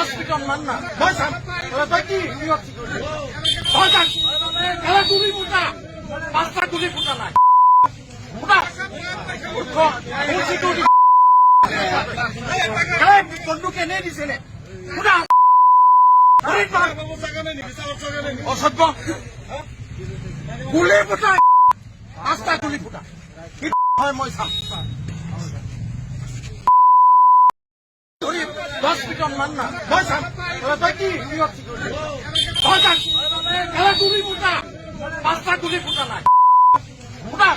10 পিটন মান না ভয় থাক কি গুলি ফুটা 5টা গুলি ফুটা নাই ফুটা বন্দুক এনে দিছে নে ফুটা অসভ্য গুলি ফুটা 5টা গুলি ফুটা হয় মই চাম 10 পিটন মান না ভয় থাক কি ভয় থাক গুলি ফুটা 5টা গুলি ফুটা নাই ফুটা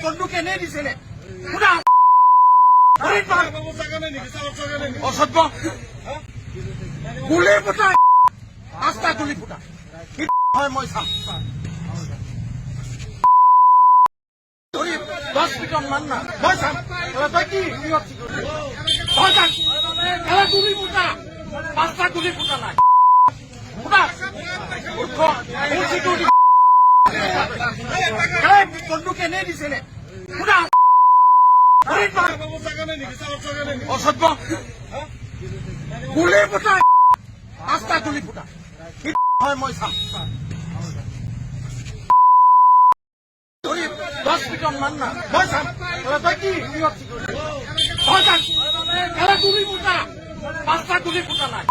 বন্দুক এনে দিছে নে ফুটা অসভ্য গুলি ফুটা 5টা গুলি ফুটা হয় মই চাম 10 পিটন মান না ভয় থাক কি ভয় থাক গুলি ফুটা 5টা গুলি ফুটা নাই ফুটা বন্দুক এনে দিছে নে ফুটা অসভ্য গুলি ফুটা 5টা গুলি ফুটা হয় মই চাম 10 পিটন মান না ভয় থাক কি ভয় থাক গুলি ফুটা 5টা গুলি ফুটা নাই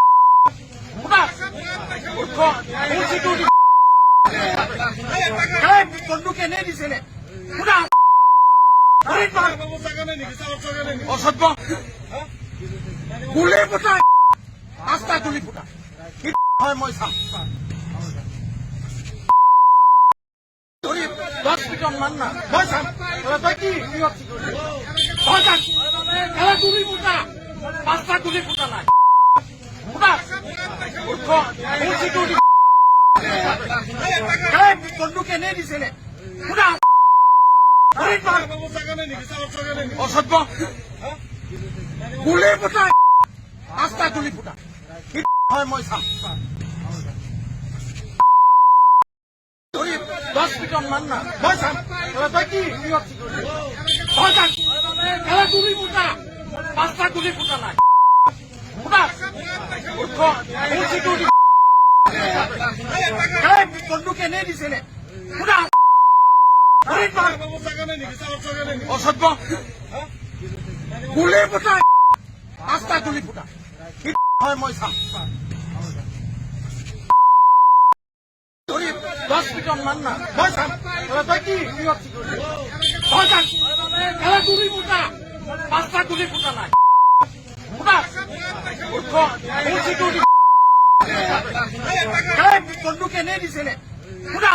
ফুটা বন্দুক এনে দিছে নে ফুটা অসভ্য গুলি ফুটা 5টা গুলি ফুটা হয় মই চাম 10 পিটন মান না ভয় থাক কি ভয় থাক গুলি ফুটা 5টা গুলি ফুটা নাই ফুটা বন্দুক এনে দিছে নে ফুটা অসভ্য গুলি ফুটা 5টা গুলি ফুটা হয় মই চাম 10 পিটন মান না ভয় থাক কি ভয় থাক গুলি ফুটা 5টা গুলি ফুটা নাই ফুটা বন্দুক এনে দিছে নে ফুটা অসভ্য গুলি ফুটা 5টা গুলি ফুটা হয় মই চাম 10 পিটন মান না ভয় থাক কি ভয় থাক গুলি ফুটা 5টা গুলি ফুটা নাই ফুটা বন্দুক এনে দিছে নে ফুটা